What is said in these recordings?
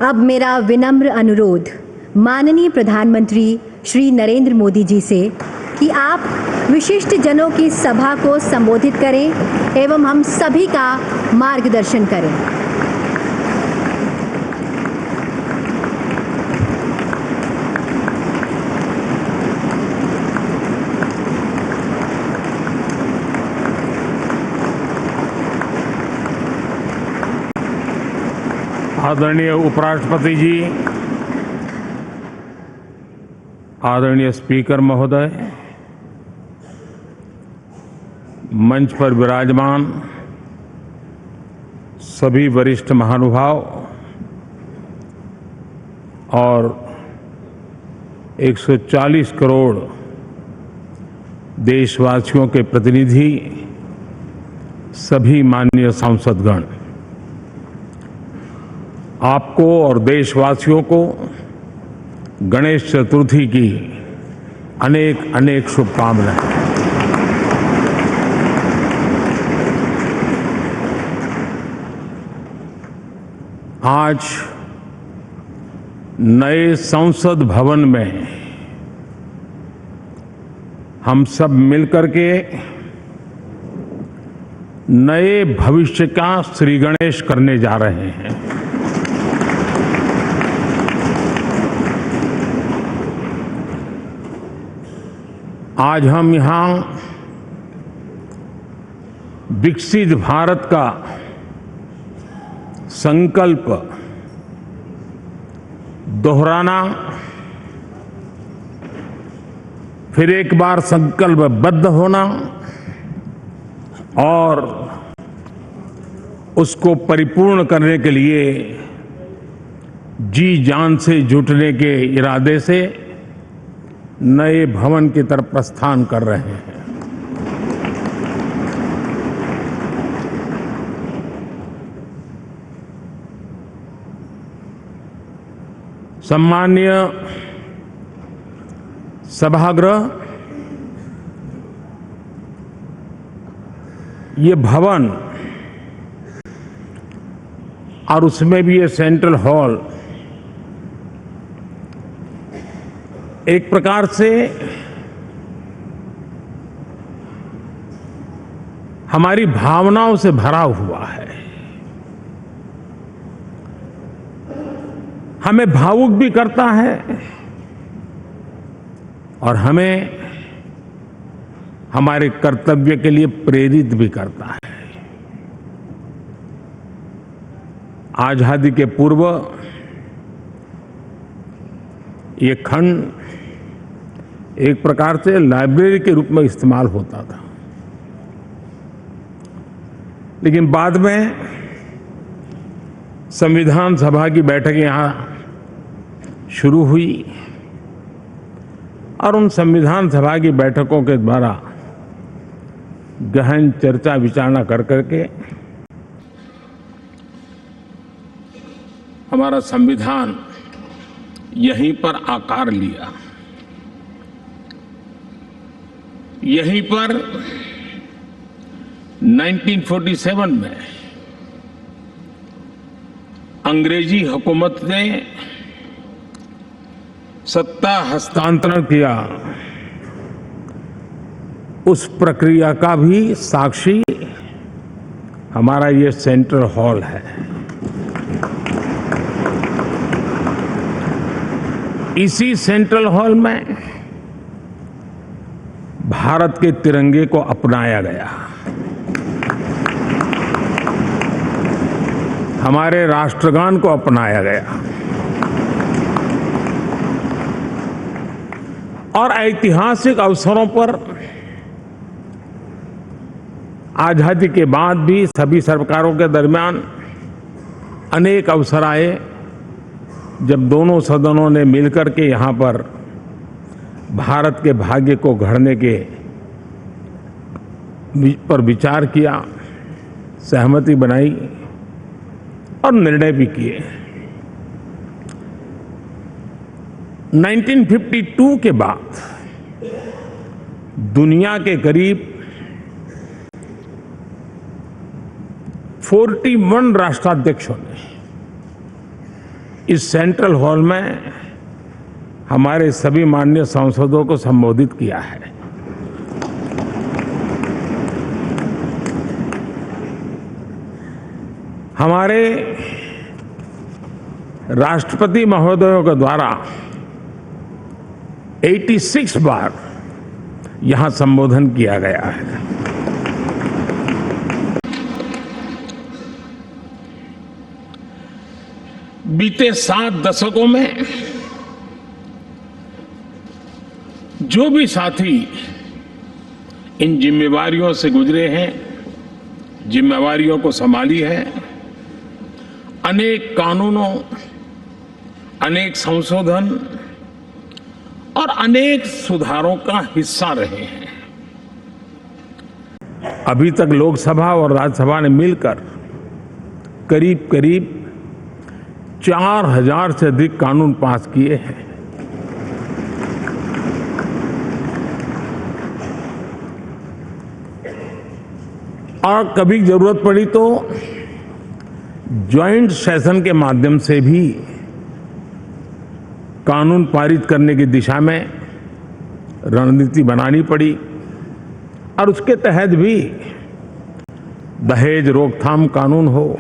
अब मेरा विनम्र अनुरोध माननीय प्रधानमंत्री श्री नरेंद्र मोदी जी से कि आप विशिष्ट जनों की सभा को संबोधित करें एवं हम सभी का मार्गदर्शन करें। आदरणीय उपराष्ट्रपति जी, आदरणीय स्पीकर महोदय, मंच पर विराजमान सभी वरिष्ठ महानुभाव और 140 करोड़ देशवासियों के प्रतिनिधि, सभी माननीय सांसदगण, आपको और देशवासियों को गणेश चतुर्थी की अनेक अनेक शुभकामनाएं। आज नए संसद भवन में हम सब मिलकर के नए भविष्य का श्री गणेश करने जा रहे हैं। आज हम यहाँ विकसित भारत का संकल्प दोहराना, फिर एक बार संकल्पबद्ध होना और उसको परिपूर्ण करने के लिए जी जान से जुटने के इरादे से नए भवन की तरफ प्रस्थान कर रहे हैं। सम्माननीय सभागृह, ये भवन और उसमें भी ये सेंट्रल हॉल एक प्रकार से हमारी भावनाओं से भरा हुआ है। हमें भावुक भी करता है और हमें हमारे कर्तव्य के लिए प्रेरित भी करता है। आजादी के पूर्व ये खंड एक प्रकार से लाइब्रेरी के रूप में इस्तेमाल होता था, लेकिन बाद में संविधान सभा की बैठक यहाँ शुरू हुई और उन संविधान सभा की बैठकों के द्वारा गहन चर्चा विचारणा कर करके हमारा संविधान यहीं पर आकार लिया। यहीं पर 1947 में अंग्रेजी हुकूमत ने सत्ता हस्तांतरण किया। उस प्रक्रिया का भी साक्षी हमारा ये सेंट्रल हॉल है। इसी सेंट्रल हॉल में भारत के तिरंगे को अपनाया गया। हमारे राष्ट्रगान को अपनाया गया और ऐतिहासिक अवसरों पर आजादी के बाद भी सभी सरकारों के दरमियान अनेक अवसर आए जब दोनों सदनों ने मिलकर के यहाँ पर भारत के भाग्य को गढ़ने के पर विचार किया, सहमति बनाई और निर्णय भी किए। 1952 के बाद दुनिया के करीब 41 राष्ट्राध्यक्षों ने इस सेंट्रल हॉल में हमारे सभी माननीय सांसदों को संबोधित किया है। हमारे राष्ट्रपति महोदयों के द्वारा 86 बार यहां संबोधन किया गया है। बीते 7 दशकों में जो भी साथी इन जिम्मेवारियों से गुजरे हैं, जिम्मेवारियों को संभाली है, अनेक कानूनों, अनेक संशोधन और अनेक सुधारों का हिस्सा रहे हैं। अभी तक लोकसभा और राज्यसभा ने मिलकर करीब करीब 4000 से अधिक कानून पास किए हैं। और कभी जरूरत पड़ी तो ज्वाइंट सेशन के माध्यम से भी कानून पारित करने की दिशा में रणनीति बनानी पड़ी और उसके तहत भी दहेज रोकथाम कानून हो,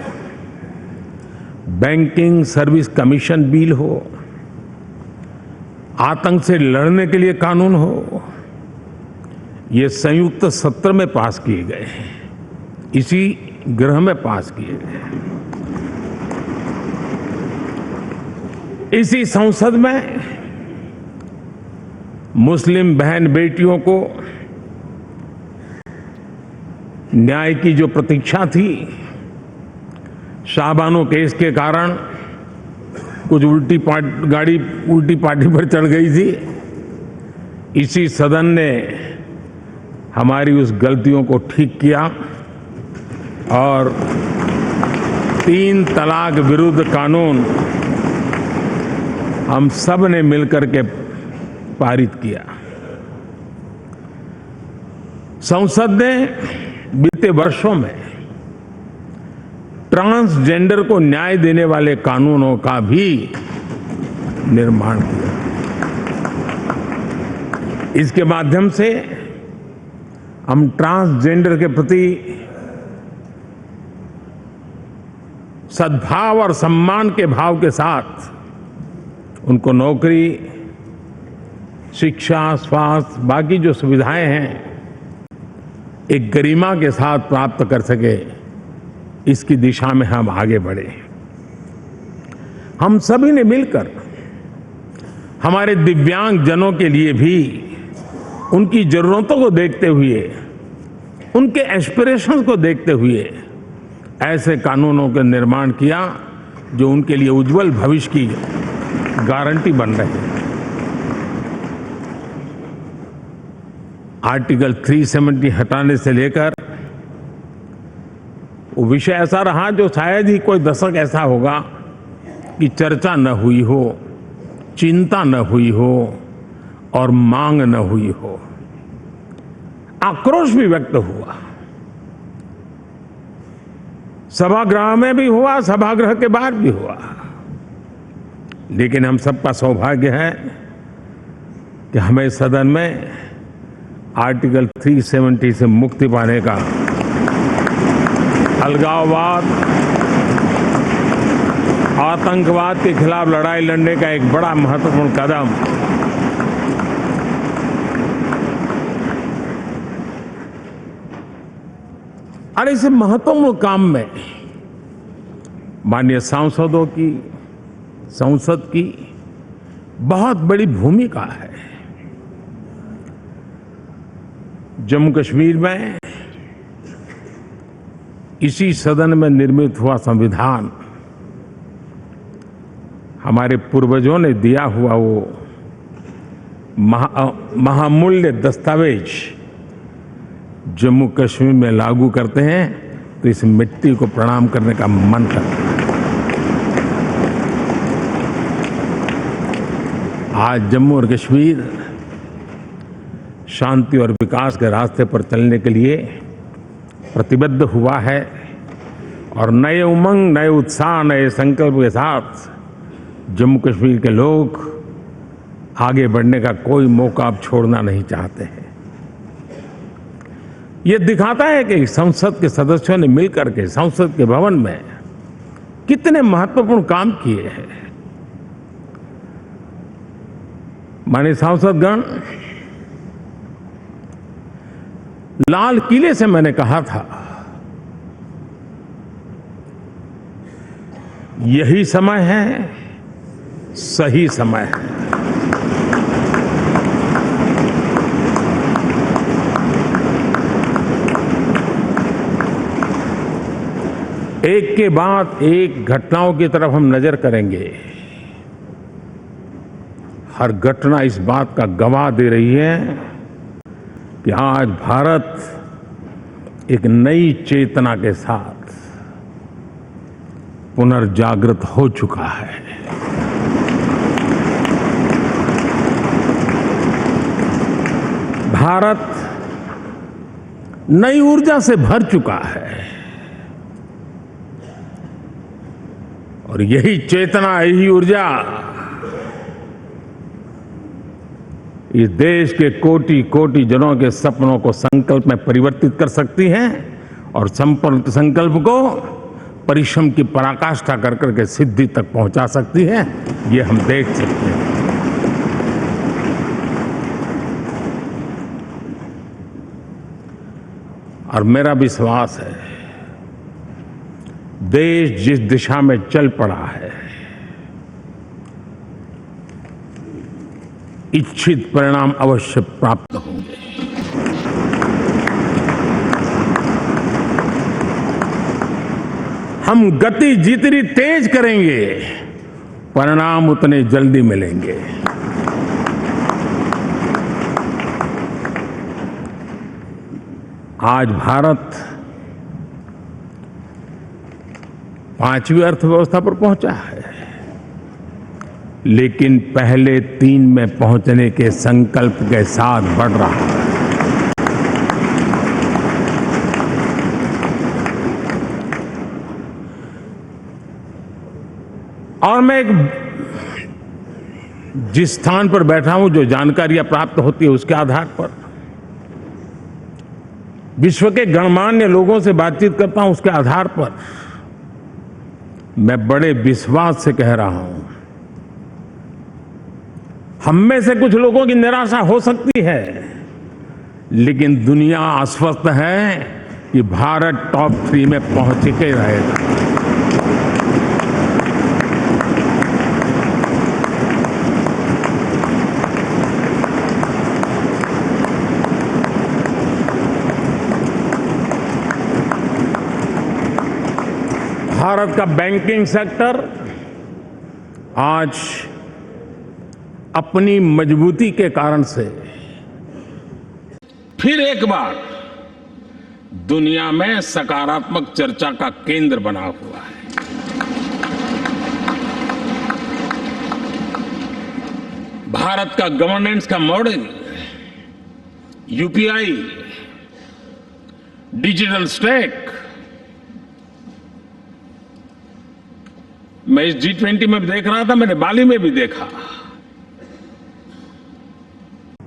बैंकिंग सर्विस कमीशन बिल हो, आतंक से लड़ने के लिए कानून हो, ये संयुक्त सत्र में पास किए गए हैं, इसी गृह में पास किए गए। इसी संसद में मुस्लिम बहन बेटियों को न्याय की जो प्रतीक्षा थी, शाहबानो केस के कारण कुछ गाड़ी उल्टी पार्टी पर चढ़ गई थी, इसी सदन ने हमारी उस गलतियों को ठीक किया और 3 तलाक विरुद्ध कानून हम सब ने मिलकर के पारित किया। संसद ने बीते वर्षों में ट्रांसजेंडर को न्याय देने वाले कानूनों का भी निर्माण किया। इसके माध्यम से हम ट्रांसजेंडर के प्रति सद्भाव और सम्मान के भाव के साथ उनको नौकरी, शिक्षा, स्वास्थ्य, बाकी जो सुविधाएं हैं, एक गरिमा के साथ प्राप्त कर सके, इसकी दिशा में हम आगे बढ़े। हम सभी ने मिलकर हमारे दिव्यांग जनों के लिए भी उनकी जरूरतों को देखते हुए, उनके एस्पिरेशंस को देखते हुए ऐसे कानूनों का निर्माण किया जो उनके लिए उज्जवल भविष्य की गारंटी बन रहे हैं। आर्टिकल 370 हटाने से लेकर वो विषय ऐसा रहा जो शायद ही कोई दशक ऐसा होगा कि चर्चा न हुई हो, चिंता न हुई हो और मांग न हुई हो। आक्रोश भी व्यक्त हुआ, सभागृह में भी हुआ, सभागृह के बाहर भी हुआ, लेकिन हम सबका सौभाग्य है कि हमें सदन में आर्टिकल 370 से मुक्ति पाने का, अलगाववाद, आतंकवाद के खिलाफ लड़ाई लड़ने का एक बड़ा महत्वपूर्ण कदम और इस महत्वपूर्ण काम में माननीय सांसदों की, संसद की बहुत बड़ी भूमिका है। जम्मू कश्मीर में इसी सदन में निर्मित हुआ संविधान हमारे पूर्वजों ने दिया हुआ वो महामूल्य दस्तावेज जम्मू कश्मीर में लागू करते हैं तो इस मिट्टी को प्रणाम करने का मन करता है। आज जम्मू और कश्मीर शांति और विकास के रास्ते पर चलने के लिए प्रतिबद्ध हुआ है और नए उमंग, नए उत्साह, नए संकल्प के साथ जम्मू कश्मीर के लोग आगे बढ़ने का कोई मौका अब छोड़ना नहीं चाहते हैं। ये दिखाता है कि संसद के सदस्यों ने मिलकर के संसद के भवन में कितने महत्वपूर्ण काम किए हैं। माननीय सांसदगण, लाल किले से मैंने कहा था, यही समय है, सही समय है। एक के बाद एक घटनाओं की तरफ हम नजर करेंगे। हर घटना इस बात का गवाह दे रही है कि आज भारत एक नई चेतना के साथ पुनर्जागृत हो चुका है। भारत नई ऊर्जा से भर चुका है और यही चेतना, यही ऊर्जा इस देश के कोटि कोटि जनों के सपनों को संकल्प में परिवर्तित कर सकती है और संकल्प को परिश्रम की पराकाष्ठा कर करके सिद्धि तक पहुंचा सकती है। ये हम देख सकते हैं। और मेरा विश्वास है, देश जिस दिशा में चल पड़ा है, इच्छित परिणाम अवश्य प्राप्त होंगे। हम गति जितनी तेज करेंगे, परिणाम उतने जल्दी मिलेंगे। आज भारत 5वीं अर्थव्यवस्था पर पहुंचा है, लेकिन पहले 3 में पहुंचने के संकल्प के साथ बढ़ रहा है। और मैं जिस स्थान पर बैठा हूं, जो जानकारियां प्राप्त होती है, उसके आधार पर विश्व के गणमान्य लोगों से बातचीत करता हूं, उसके आधार पर मैं बड़े विश्वास से कह रहा हूं, हम में से कुछ लोगों की निराशा हो सकती है, लेकिन दुनिया आश्वस्त है कि भारत टॉप 3 में पहुंच के रहेगा। भारत का बैंकिंग सेक्टर आज अपनी मजबूती के कारण से फिर एक बार दुनिया में सकारात्मक चर्चा का केंद्र बना हुआ है। भारत का गवर्नेंस का मॉडल, यूपीआई, डिजिटल स्टेट, मैं इस G20 में देख रहा था, मैंने बाली में भी देखा।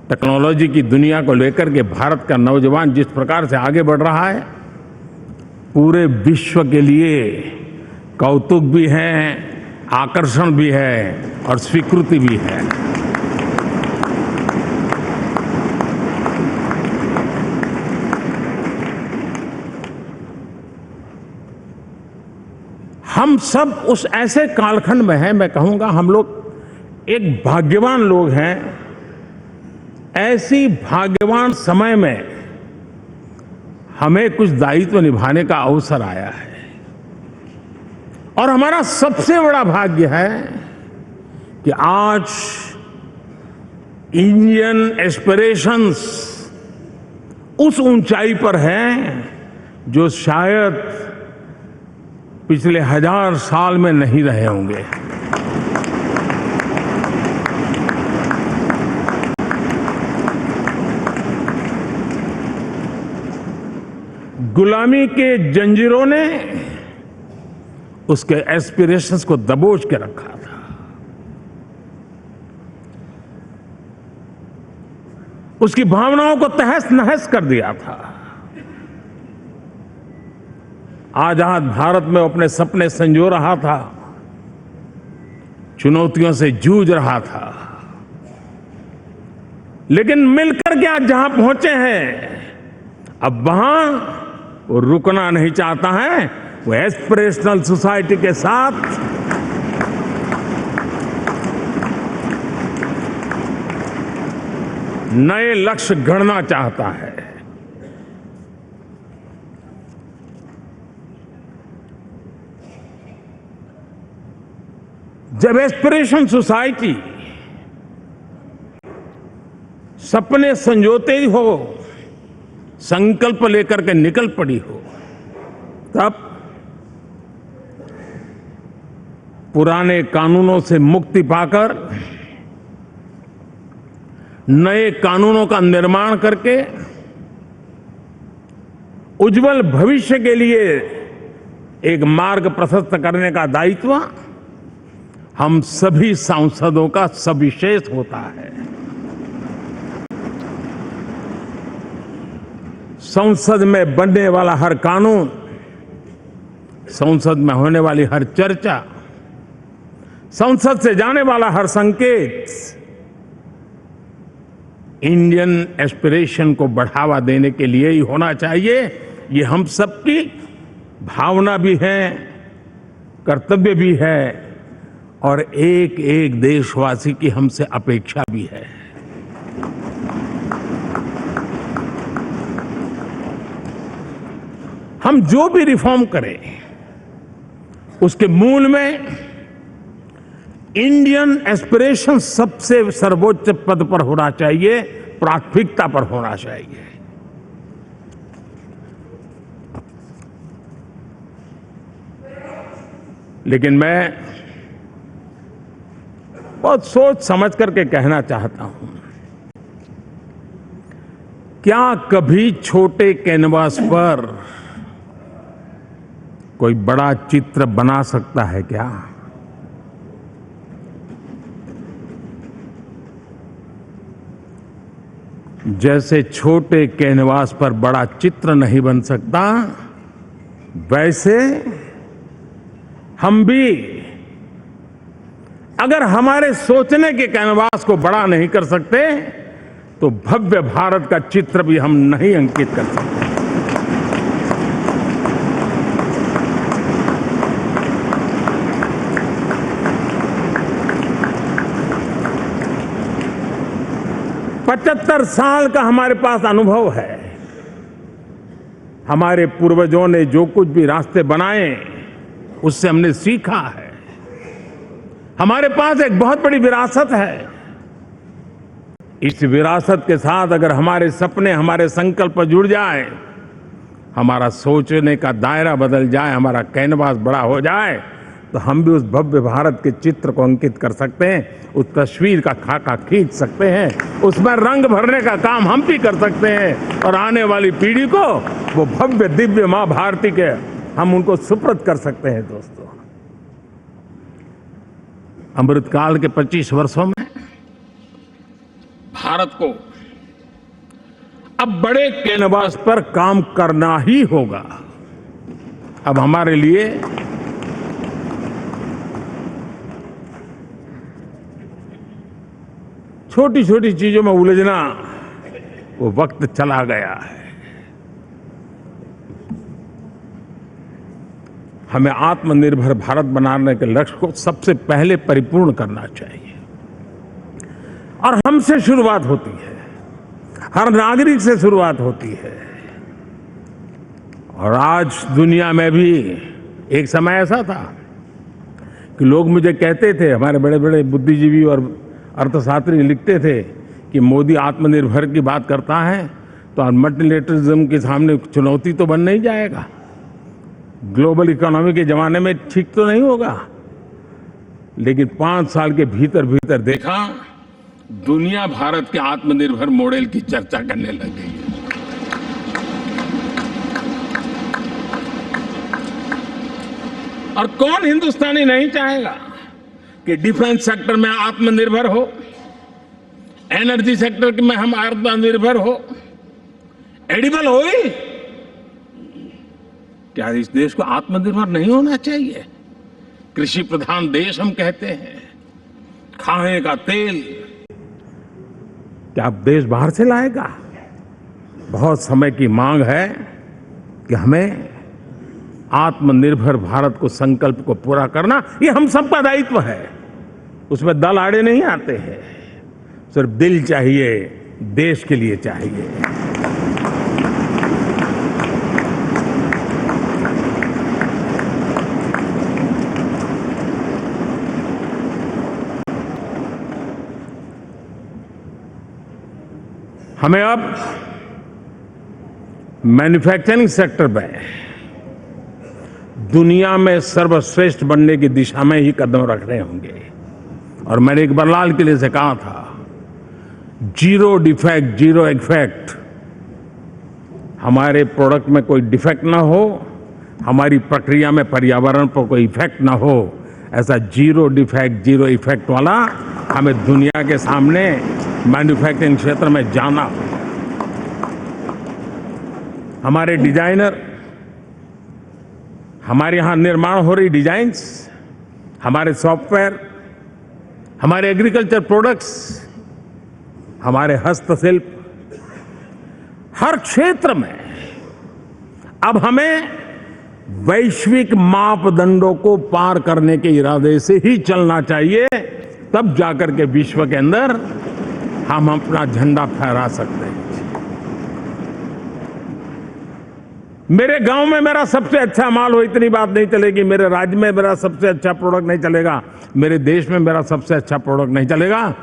टेक्नोलॉजी की दुनिया को लेकर के भारत का नौजवान जिस प्रकार से आगे बढ़ रहा है, पूरे विश्व के लिए कौतुक भी है, आकर्षण भी है और स्वीकृति भी है। हम सब उस ऐसे कालखंड में हैं, मैं कहूंगा हम लोग एक भाग्यवान लोग हैं। ऐसी भाग्यवान समय में हमें कुछ दायित्व निभाने का अवसर आया है और हमारा सबसे बड़ा भाग्य है कि आज इंडियन एस्पिरेशंस उस ऊंचाई पर हैं जो शायद पिछले 1000 साल में नहीं रहे होंगे। गुलामी के जंजीरों ने उसके एस्पिरेशंस को दबोच के रखा था। उसकी भावनाओं को तहस नहस कर दिया था। आजाद भारत में अपने सपने संजो रहा था, चुनौतियों से जूझ रहा था, लेकिन मिलकर के आज जहां पहुंचे हैं, अब वहां वो रुकना नहीं चाहता है। वो एस्पिरेशनल सोसाइटी के साथ नए लक्ष्य गढ़ना चाहता है। जब एस्पिरेशन सोसाइटी सपने संजोते ही हो, संकल्प लेकर के निकल पड़ी हो, तब पुराने कानूनों से मुक्ति पाकर नए कानूनों का निर्माण करके उज्जवल भविष्य के लिए एक मार्ग प्रशस्त करने का दायित्व हम सभी सांसदों का सविशेष होता है। संसद में बनने वाला हर कानून, संसद में होने वाली हर चर्चा, संसद से जाने वाला हर संकेत इंडियन एस्पिरेशन को बढ़ावा देने के लिए ही होना चाहिए। ये हम सबकी भावना भी है, कर्तव्य भी है और एक एक देशवासी की हमसे अपेक्षा भी है। हम जो भी रिफॉर्म करें, उसके मूल में इंडियन एस्पिरेशन सबसे सर्वोच्च पद पर होना चाहिए, प्राथमिकता पर होना चाहिए। लेकिन मैं बहुत सोच समझ करके कहना चाहता हूं, क्या कभी छोटे कैनवास पर कोई बड़ा चित्र बना सकता है क्या? जैसे छोटे कैनवास पर बड़ा चित्र नहीं बन सकता, वैसे हम भी अगर हमारे सोचने के कैनवास को बड़ा नहीं कर सकते, तो भव्य भारत का चित्र भी हम नहीं अंकित कर सकते। पचहत्तर साल का हमारे पास अनुभव है। हमारे पूर्वजों ने जो कुछ भी रास्ते बनाए, उससे हमने सीखा है। हमारे पास एक बहुत बड़ी विरासत है। इस विरासत के साथ अगर हमारे सपने, हमारे संकल्प जुड़ जाए, हमारा सोचने का दायरा बदल जाए, हमारा कैनवास बड़ा हो जाए, तो हम भी उस भव्य भारत के चित्र को अंकित कर सकते हैं, उस तस्वीर का खाका खींच सकते हैं, उसमें रंग भरने का काम हम भी कर सकते हैं और आने वाली पीढ़ी को वो भव्य दिव्य मां भारती के हम उनको सुपुर्द कर सकते हैं। दोस्तों, अमृतकाल के 25 वर्षों में भारत को अब बड़े कैनवास पर काम करना ही होगा। अब हमारे लिए छोटी छोटी चीजों में उलझना, वो वक्त चला गया है। हमें आत्मनिर्भर भारत बनाने के लक्ष्य को सबसे पहले परिपूर्ण करना चाहिए और हमसे शुरुआत होती है, हर नागरिक से शुरुआत होती है। और आज दुनिया में भी एक समय ऐसा था कि लोग मुझे कहते थे, हमारे बड़े बड़े बुद्धिजीवी और अर्थशास्त्री लिखते थे कि मोदी आत्मनिर्भर की बात करता है तो मल्टीलेटरलिज्म के सामने चुनौती तो बन नहीं जाएगा, ग्लोबल इकोनॉमी के जमाने में ठीक तो नहीं होगा। लेकिन 5 साल के भीतर भीतर देखा, दुनिया भारत के आत्मनिर्भर मॉडल की चर्चा करने लग गई है। और कौन हिंदुस्तानी नहीं चाहेगा कि डिफेंस सेक्टर में आत्मनिर्भर हो, एनर्जी सेक्टर में हम आत्मनिर्भर हो, एडिबल ऑयल, क्या इस देश को आत्मनिर्भर नहीं होना चाहिए? कृषि प्रधान देश हम कहते हैं, खाने का तेल क्या अब देश बाहर से लाएगा? बहुत समय की मांग है कि हमें आत्मनिर्भर भारत को संकल्प को पूरा करना, ये हम सबका दायित्व है। उसमें दल आड़े नहीं आते हैं, सिर्फ दिल चाहिए, देश के लिए चाहिए। हमें अब मैन्युफैक्चरिंग सेक्टर में दुनिया में सर्वश्रेष्ठ बनने की दिशा में ही कदम रखने होंगे। और मैंने इकबाल लाल किले से कहा था, जीरो डिफेक्ट जीरो इफेक्ट। हमारे प्रोडक्ट में कोई डिफेक्ट ना हो, हमारी प्रक्रिया में पर्यावरण पर कोई इफेक्ट ना हो, ऐसा जीरो डिफेक्ट जीरो इफेक्ट वाला हमें दुनिया के सामने मैन्युफैक्चरिंग क्षेत्र में जाना। हमारे डिजाइनर, हमारे यहां निर्माण हो रही डिजाइन्स, हमारे सॉफ्टवेयर, हमारे एग्रीकल्चर प्रोडक्ट्स, हमारे हस्तशिल्प, हर क्षेत्र में अब हमें वैश्विक मापदंडों को पार करने के इरादे से ही चलना चाहिए, तब जाकर के विश्व के अंदर हम अपना झंडा फहरा सकते हैं। मेरे गांव में मेरा सबसे अच्छा माल हो, इतनी बात नहीं चलेगी। मेरे राज्य में मेरा सबसे अच्छा प्रोडक्ट नहीं चलेगा, मेरे देश में मेरा सबसे अच्छा प्रोडक्ट नहीं चलेगा,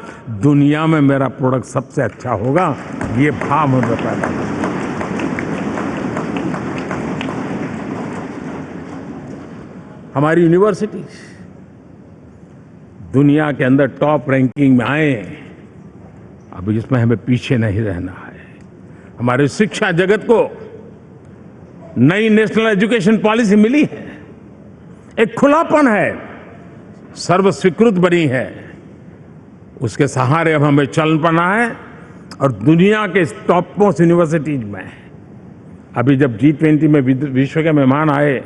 दुनिया में मेरा प्रोडक्ट सबसे अच्छा होगा, ये भाव हमें पैदा होगा। हमारी यूनिवर्सिटी दुनिया के अंदर टॉप रैंकिंग में आए, अब इसमें हमें पीछे नहीं रहना है। हमारे शिक्षा जगत को नई नेशनल एजुकेशन पॉलिसी मिली है, एक खुलापन है, सर्व स्वीकृत बनी है, उसके सहारे अब हमें चल पड़ना है। और दुनिया के टॉप मोस्ट यूनिवर्सिटीज में अभी जब G20 में विश्व के मेहमान आए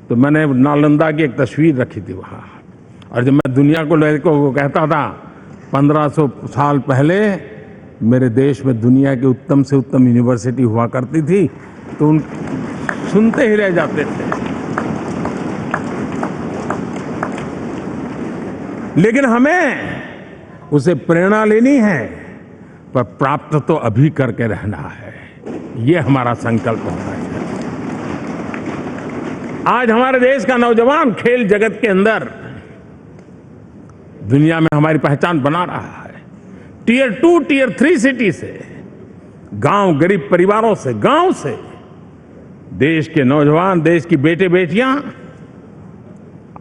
तो मैंने नालंदा की एक तस्वीर रखी थी वहां, और जब मैं दुनिया को कहता था 1500 साल पहले मेरे देश में दुनिया की उत्तम से उत्तम यूनिवर्सिटी हुआ करती थी, तो उन सुनते ही रह जाते थे। लेकिन हमें उसे प्रेरणा लेनी है, पर प्राप्त तो अभी करके रहना है, ये हमारा संकल्प होना है। आज हमारे देश का नौजवान खेल जगत के अंदर दुनिया में हमारी पहचान बना रहा है। टियर 2, टियर 3 सिटी से, गांव, गरीब परिवारों से, गांव से देश के नौजवान, देश की बेटे बेटियां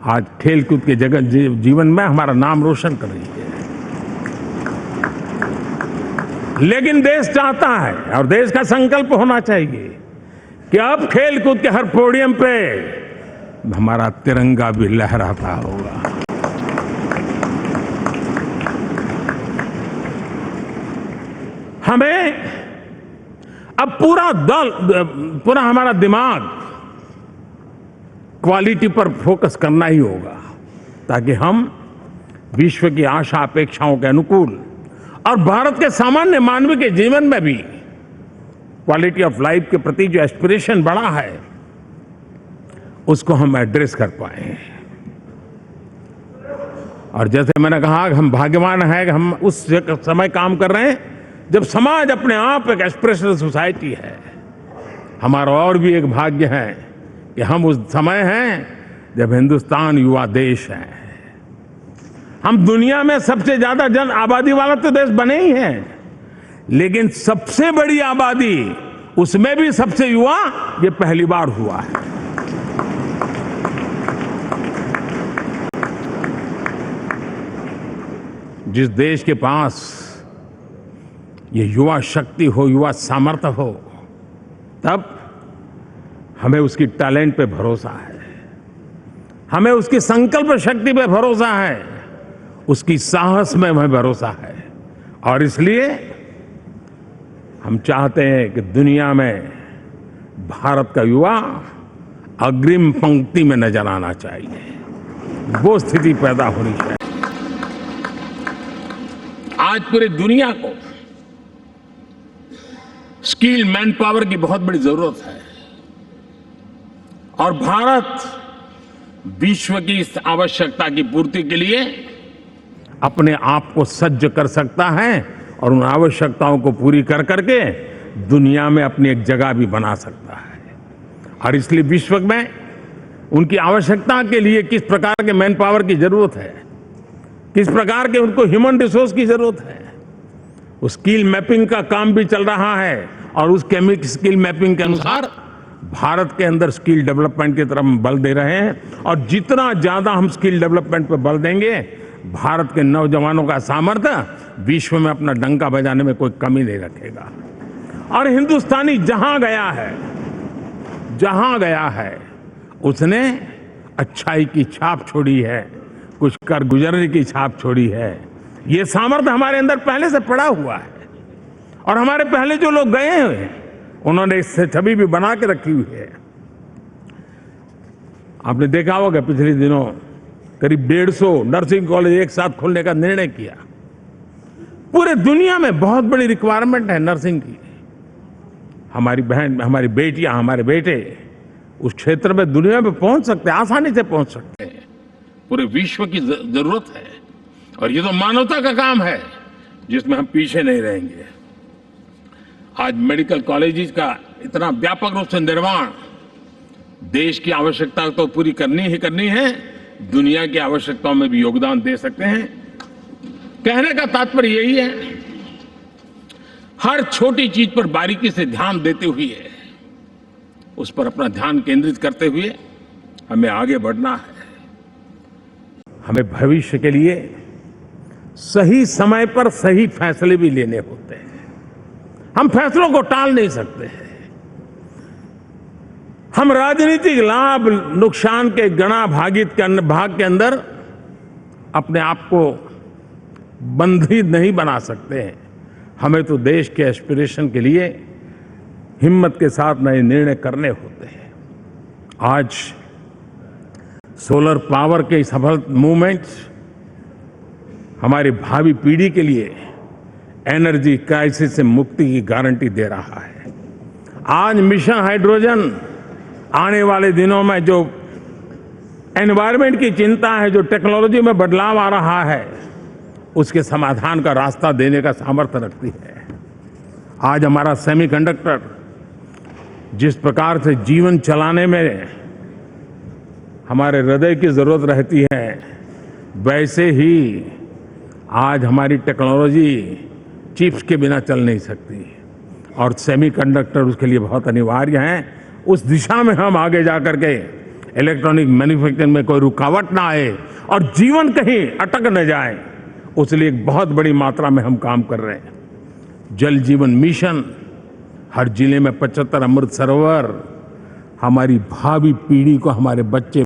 आज खेलकूद के जगत जीवन में हमारा नाम रोशन कर रही है। लेकिन देश चाहता है और देश का संकल्प होना चाहिए कि अब खेलकूद के हर पोडियम पे हमारा तिरंगा भी लहराता होगा। हमें अब पूरा हमारा दिमाग क्वालिटी पर फोकस करना ही होगा, ताकि हम विश्व की आशा अपेक्षाओं के अनुकूल और भारत के सामान्य मानव के जीवन में भी क्वालिटी ऑफ लाइफ के प्रति जो एस्पिरेशन बढ़ा है, उसको हम एड्रेस कर पाए। और जैसे मैंने कहा कि हम भाग्यवान हैं कि हम उस समय काम कर रहे हैं जब समाज अपने आप एक एस्पिरेशनल सोसाइटी है। हमारा और भी एक भाग्य है कि हम उस समय हैं जब हिंदुस्तान युवा देश है। हम दुनिया में सबसे ज्यादा जन आबादी वाला तो देश बने ही हैं, लेकिन सबसे बड़ी आबादी, उसमें भी सबसे युवा, ये पहली बार हुआ है। जिस देश के पास ये युवा शक्ति हो, युवा सामर्थ्य हो, तब हमें उसकी टैलेंट पे भरोसा है, हमें उसकी संकल्प शक्ति पे भरोसा है, उसकी साहस में हमें भरोसा है, और इसलिए हम चाहते हैं कि दुनिया में भारत का युवा अग्रिम पंक्ति में नजर आना चाहिए। वो स्थिति पैदा होनी चाहिए। आज पूरी दुनिया को स्किल मैन पावर की बहुत बड़ी जरूरत है और भारत विश्व की इस आवश्यकता की पूर्ति के लिए अपने आप को सज्ज कर सकता है और उन आवश्यकताओं को पूरी कर करके दुनिया में अपनी एक जगह भी बना सकता है। और इसलिए विश्व में उनकी आवश्यकता के लिए किस प्रकार के मैन पावर की जरूरत है, किस प्रकार के उनको ह्यूमन रिसोर्स की जरूरत है, उस स्किल मैपिंग का काम भी चल रहा है और उस स्किल मैपिंग के अनुसार भारत के अंदर स्किल डेवलपमेंट की तरफ हम बल दे रहे हैं। और जितना ज्यादा हम स्किल डेवलपमेंट पर बल देंगे, भारत के नौजवानों का सामर्थ्य विश्व में अपना डंका बजाने में कोई कमी नहीं रखेगा। और हिंदुस्तानी जहां गया है उसने अच्छाई की छाप छोड़ी है, कुछ कर गुजरने की छाप छोड़ी है। ये सामर्थ्य हमारे अंदर पहले से पड़ा हुआ है और हमारे पहले जो लोग गए हैं उन्होंने इससे छवि भी बना के रखी हुई है। आपने देखा होगा पिछले दिनों करीब 150 नर्सिंग कॉलेज एक साथ खोलने का निर्णय किया। पूरे दुनिया में बहुत बड़ी रिक्वायरमेंट है नर्सिंग की। हमारी बहन, हमारी बेटियां, हमारे बेटे उस क्षेत्र में दुनिया में पहुंच सकते हैं, आसानी से पहुंच सकते हैं। पूरे विश्व की जरूरत है और ये तो मानवता का काम है जिसमें हम पीछे नहीं रहेंगे। आज मेडिकल कॉलेजेस का इतना व्यापक रूप से निर्माण देश की आवश्यकता तो पूरी करनी ही करनी है, दुनिया की आवश्यकताओं में भी योगदान दे सकते हैं। कहने का तात्पर्य यही है, हर छोटी चीज पर बारीकी से ध्यान देते हुए, उस पर अपना ध्यान केंद्रित करते हुए हमें आगे बढ़ना है। हमें भविष्य के लिए सही समय पर सही फैसले भी लेने होते हैं। हम फैसलों को टाल नहीं सकते हैं। हम राजनीतिक लाभ नुकसान के गणा भाग के अंदर अपने आप को बंधी नहीं बना सकते हैं। हमें तो देश के एस्पिरेशन के लिए हिम्मत के साथ नए निर्णय करने होते हैं। आज सोलर पावर के सफल मूवमेंट्स हमारी भावी पीढ़ी के लिए एनर्जी क्राइसिस से मुक्ति की गारंटी दे रहा है। आज मिशन हाइड्रोजन आने वाले दिनों में जो एनवायरमेंट की चिंता है, जो टेक्नोलॉजी में बदलाव आ रहा है, उसके समाधान का रास्ता देने का सामर्थ्य रखती है। आज हमारा सेमीकंडक्टर जिस प्रकार से जीवन चलाने में हमारे हृदय की जरूरत रहती है, वैसे ही आज हमारी टेक्नोलॉजी चिप्स के बिना चल नहीं सकती और सेमीकंडक्टर उसके लिए बहुत अनिवार्य हैं। उस दिशा में हम आगे जाकर के इलेक्ट्रॉनिक मैन्युफैक्चरिंग में कोई रुकावट ना आए और जीवन कहीं अटक न जाए, उसलिए एक बहुत बड़ी मात्रा में हम काम कर रहे हैं। जल जीवन मिशन, हर जिले में 75 अमृत सरोवर, हमारी भावी पीढ़ी को, हमारे बच्चे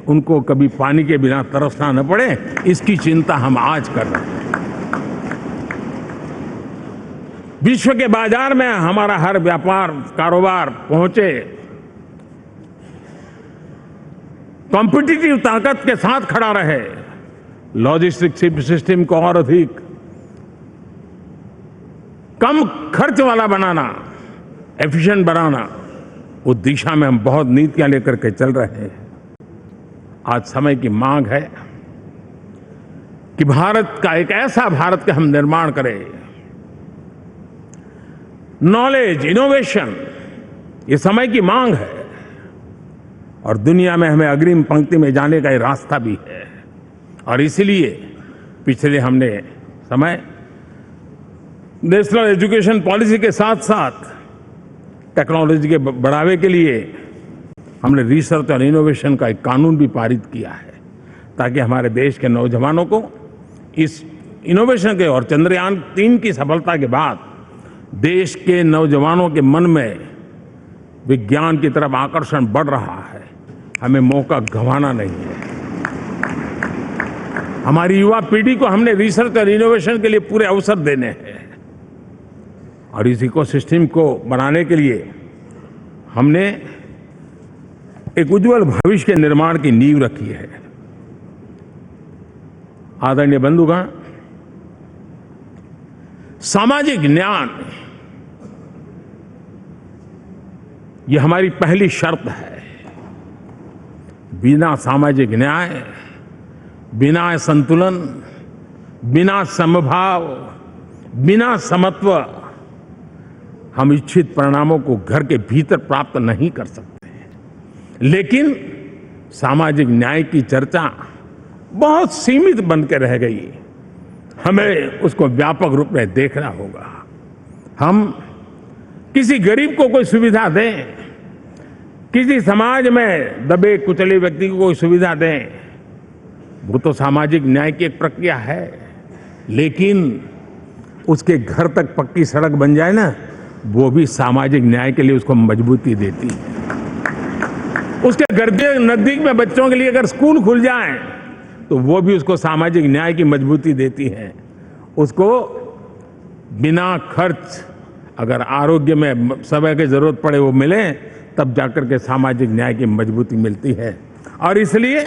उनको कभी पानी के बिना तरसना न पड़े, इसकी चिंता हम आज कर रहे हैं। विश्व के बाजार में हमारा हर व्यापार कारोबार पहुंचे, कॉम्पिटिटिव ताकत के साथ खड़ा रहे, लॉजिस्टिक सिस्टम को और अधिक कम खर्च वाला बनाना, एफिशिएंट बनाना, उस दिशा में हम बहुत नीतियां लेकर के चल रहे हैं। आज समय की मांग है कि भारत का एक ऐसा भारत का हम निर्माण करें। नॉलेज, इनोवेशन, ये समय की मांग है और दुनिया में हमें अग्रिम पंक्ति में जाने का ये रास्ता भी है। और इसलिए पिछले हमने समय नेशनल एजुकेशन पॉलिसी के साथ साथ टेक्नोलॉजी के बढ़ावे के लिए हमने रिसर्च और इनोवेशन का एक कानून भी पारित किया है, ताकि हमारे देश के नौजवानों को इस इनोवेशन के और चंद्रयान 3 की सफलता के बाद देश के नौजवानों के मन में विज्ञान की तरफ आकर्षण बढ़ रहा है। हमें मौका गंवाना नहीं है। हमारी युवा पीढ़ी को हमने रिसर्च और इनोवेशन के लिए पूरे अवसर देने हैं और इस इकोसिस्टम को बनाने के लिए हमने एक उज्जवल भविष्य के निर्माण की नींव रखी है। आदरणीय बंधुगण, सामाजिक न्याय ये हमारी पहली शर्त है। बिना सामाजिक न्याय, बिना संतुलन, बिना समभाव, बिना समत्व हम इच्छित परिणामों को घर के भीतर प्राप्त नहीं कर सकते। लेकिन सामाजिक न्याय की चर्चा बहुत सीमित बन के रह गई। हमें उसको व्यापक रूप में देखना होगा। हम किसी गरीब को कोई सुविधा दें, किसी समाज में दबे कुचले व्यक्ति को कोई सुविधा दें, वो तो सामाजिक न्याय की एक प्रक्रिया है। लेकिन उसके घर तक पक्की सड़क बन जाए ना, वो भी सामाजिक न्याय के लिए उसको मजबूती देती है। उसके घर के नजदीक में बच्चों के लिए अगर स्कूल खुल जाए तो वो भी उसको सामाजिक न्याय की मजबूती देती है। उसको बिना खर्च अगर आरोग्य में समय की जरूरत पड़े वो मिले, तब जाकर के सामाजिक न्याय की मजबूती मिलती है। और इसलिए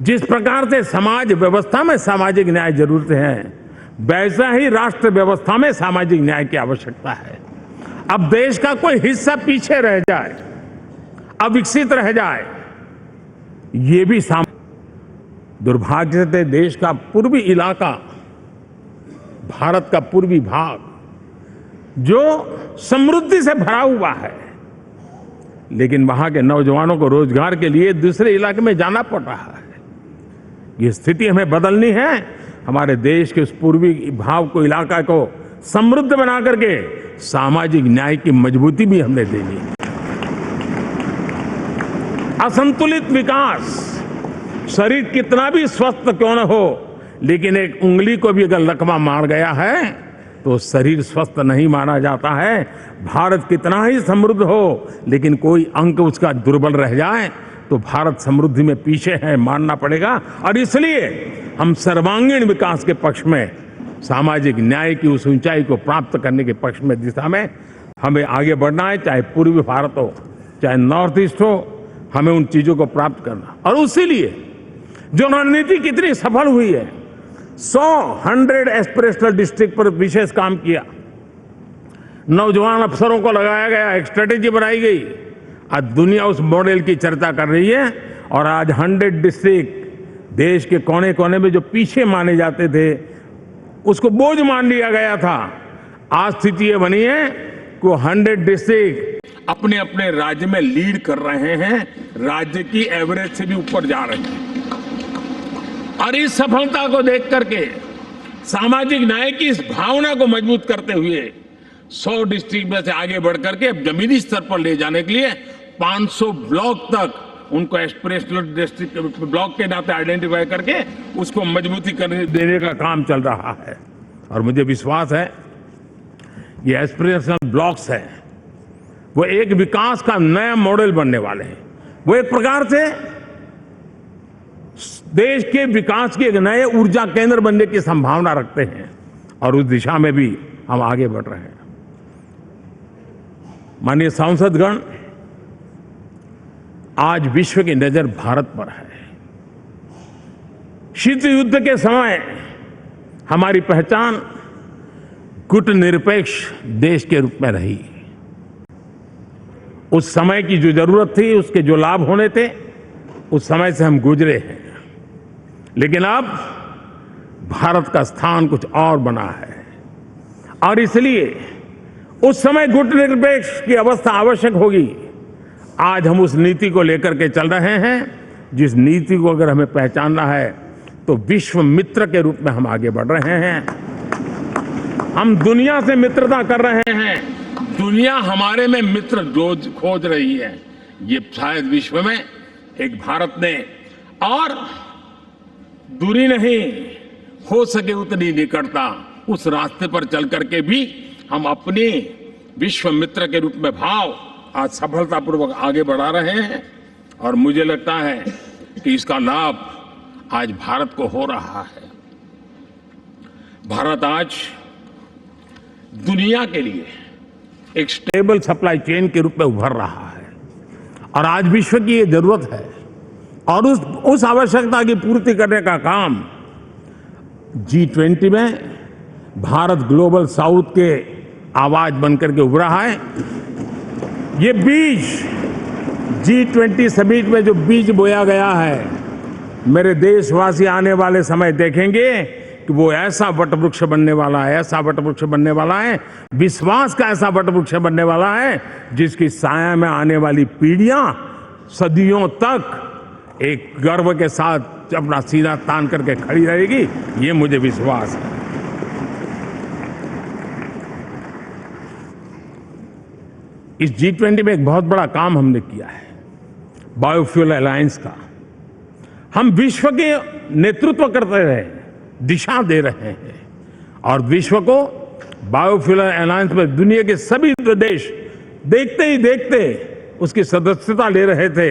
जिस प्रकार से समाज व्यवस्था में सामाजिक न्याय जरूरत है, वैसा ही राष्ट्र व्यवस्था में सामाजिक न्याय की आवश्यकता है। अब देश का कोई हिस्सा पीछे रह जाए, अविकसित रह जाए, ये भी दुर्भाग्य से देश का पूर्वी इलाका, भारत का पूर्वी भाग जो समृद्धि से भरा हुआ है, लेकिन वहां के नौजवानों को रोजगार के लिए दूसरे इलाके में जाना पड़ रहा है। ये स्थिति हमें बदलनी है। हमारे देश के उस पूर्वी भाव को, इलाका को समृद्ध बना करके सामाजिक न्याय की मजबूती भी हमने देनी है। असंतुलित विकास, शरीर कितना भी स्वस्थ क्यों न हो, लेकिन एक उंगली को भी अगर लकवा मार गया है तो शरीर स्वस्थ नहीं माना जाता है। भारत कितना ही समृद्ध हो, लेकिन कोई अंग उसका दुर्बल रह जाए तो भारत समृद्धि में पीछे है, मानना पड़ेगा। और इसलिए हम सर्वांगीण विकास के पक्ष में, सामाजिक न्याय की उस ऊंचाई को प्राप्त करने के पक्ष में, दिशा में हमें आगे बढ़ना है। चाहे पूर्वी भारत हो, चाहे नॉर्थ ईस्ट हो, हमें उन चीजों को प्राप्त करना। और इसीलिए जो रणनीति कितनी सफल हुई है, 100 एस्पिरेशनल डिस्ट्रिक्ट पर विशेष काम किया, नौजवान अफसरों को लगाया गया, एक स्ट्रेटेजी बनाई गई। आज दुनिया उस मॉडल की चर्चा कर रही है और आज 100 डिस्ट्रिक्ट देश के कोने कोने में जो पीछे माने जाते थे, उसको बोझ मान लिया गया था। आज स्थिति ये बनी है कि 100 डिस्ट्रिक्ट अपने अपने राज्य में लीड कर रहे हैं, राज्य की एवरेज से भी ऊपर जा रहे हैं। और इस सफलता को देख करके, सामाजिक न्याय की इस भावना को मजबूत करते हुए 100 डिस्ट्रिक्ट में से आगे बढ़ करके अब जमीनी स्तर पर ले जाने के लिए 500 ब्लॉक तक उनको एस्पिरेशनल डिस्ट्रिक्ट ब्लॉक के नाते आइडेंटिफाई करके उसको मजबूती करने देने का काम चल रहा है। और मुझे विश्वास है ये एस्पिरेशनल ब्लॉक्स हैं, वो एक विकास का नया मॉडल बनने वाले हैं। वो एक प्रकार से देश के विकास के एक नए ऊर्जा केंद्र बनने की संभावना रखते हैं और उस दिशा में भी हम आगे बढ़ रहे हैं। माननीय सांसदगण, आज विश्व की नजर भारत पर है। शीत युद्ध के समय हमारी पहचान गुटनिरपेक्ष देश के रूप में रही। उस समय की जो जरूरत थी, उसके जो लाभ होने थे, उस समय से हम गुजरे हैं। लेकिन अब भारत का स्थान कुछ और बना है और इसलिए उस समय गुटनिरपेक्ष की अवस्था आवश्यक होगी। आज हम उस नीति को लेकर के चल रहे हैं, जिस नीति को अगर हमें पहचानना है तो विश्व मित्र के रूप में हम आगे बढ़ रहे हैं। हम दुनिया से मित्रता कर रहे हैं, दुनिया हमारे में मित्र खोज रही है। ये शायद विश्व में एक भारत ने और दूरी नहीं, हो सके उतनी निकटता, उस रास्ते पर चल करके भी हम अपने विश्व मित्र के रूप में भाव आज सफलतापूर्वक आगे बढ़ा रहे हैं। और मुझे लगता है कि इसका लाभ आज भारत को हो रहा है। भारत आज दुनिया के लिए एक स्टेबल सप्लाई चेन के रूप में उभर रहा है और आज विश्व की ये जरूरत है और उस आवश्यकता की पूर्ति करने का काम G20 में भारत ग्लोबल साउथ के आवाज बनकर के उभरा है। ये बीज G20 समिट में जो बीज बोया गया है, मेरे देशवासी आने वाले समय देखेंगे कि वो ऐसा वटवृक्ष बनने वाला है, ऐसा वटवृक्ष बनने वाला है, विश्वास का ऐसा वटवृक्ष बनने वाला है जिसकी साया में आने वाली पीढ़ियां सदियों तक एक गर्व के साथ अपना सीना तान करके खड़ी रहेगी। ये मुझे विश्वास है। इस G20 में एक बहुत बड़ा काम हमने किया है, बायोफ्यूल अलायंस का। हम विश्व के नेतृत्व करते रहे, दिशा दे रहे हैं और विश्व को बायोफ्यूल अलायंस में दुनिया के सभी देश देखते ही देखते उसकी सदस्यता ले रहे थे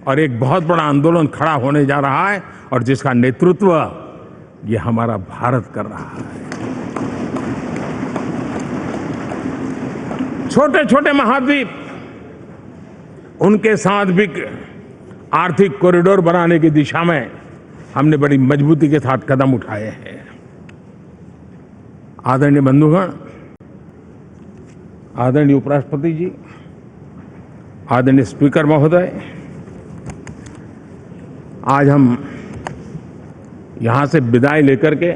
और एक बहुत बड़ा आंदोलन खड़ा होने जा रहा है और जिसका नेतृत्व ये हमारा भारत कर रहा है। छोटे छोटे महाद्वीप, उनके साथ भी आर्थिक कॉरिडोर बनाने की दिशा में हमने बड़ी मजबूती के साथ कदम उठाए हैं। आदरणीय बंधुगण, आदरणीय उपराष्ट्रपति जी, आदरणीय स्पीकर महोदय, आज हम यहां से विदाई लेकर के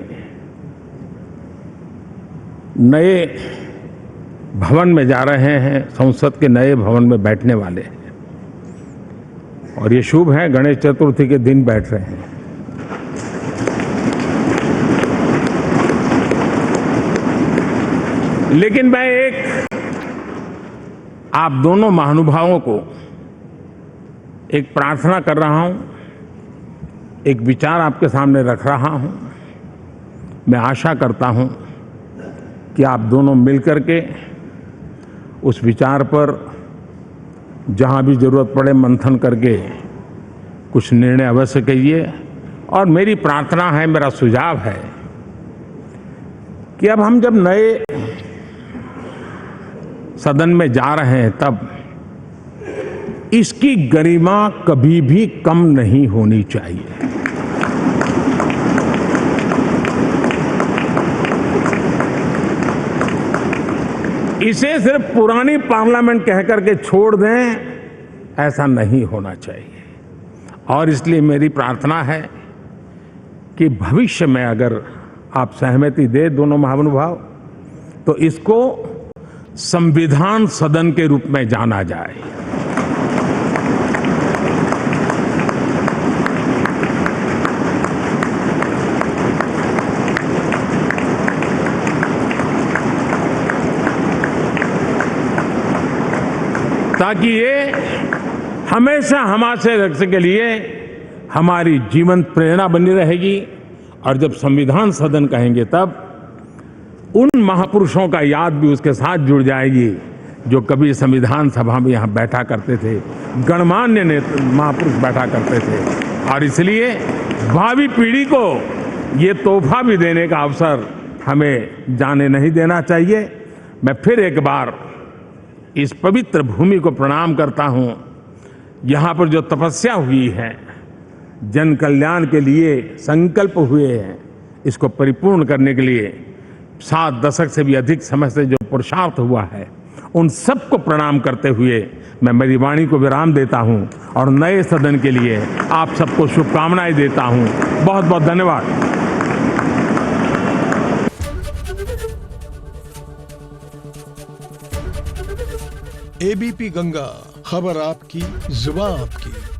नए भवन में जा रहे हैं, संसद के नए भवन में बैठने वाले हैं और ये शुभ है, गणेश चतुर्थी के दिन बैठ रहे हैं। लेकिन मैं एक आप दोनों महानुभावों को एक प्रार्थना कर रहा हूं, एक विचार आपके सामने रख रहा हूं। मैं आशा करता हूं कि आप दोनों मिलकर के उस विचार पर जहां भी जरूरत पड़े मंथन करके कुछ निर्णय अवश्य कीजिए। और मेरी प्रार्थना है, मेरा सुझाव है कि अब हम जब नए सदन में जा रहे हैं तब इसकी गरिमा कभी भी कम नहीं होनी चाहिए। इसे सिर्फ पुरानी पार्लियामेंट कहकर के छोड़ दें, ऐसा नहीं होना चाहिए। और इसलिए मेरी प्रार्थना है कि भविष्य में अगर आप सहमति दे दोनों महानुभाव, तो इसको संविधान सदन के रूप में जाना जाए। ताकि ये हमेशा हमारे रक्षा के लिए हमारी जीवन प्रेरणा बनी रहेगी। और जब संविधान सदन कहेंगे तब उन महापुरुषों का याद भी उसके साथ जुड़ जाएगी जो कभी संविधान सभा में यहाँ बैठा करते थे, गणमान्य महापुरुष बैठा करते थे। और इसलिए भावी पीढ़ी को ये तोहफा भी देने का अवसर हमें जाने नहीं देना चाहिए। मैं फिर एक बार इस पवित्र भूमि को प्रणाम करता हूं। यहाँ पर जो तपस्या हुई है, जन कल्याण के लिए संकल्प हुए हैं, इसको परिपूर्ण करने के लिए 7 दशक से भी अधिक समय से जो पुरुषार्थ हुआ है, उन सबको प्रणाम करते हुए मैं मेरी वाणी को विराम देता हूं और नए सदन के लिए आप सबको शुभकामनाएं देता हूं। बहुत बहुत धन्यवाद। एबीपी गंगा, खबर आपकी, जुबान आपकी।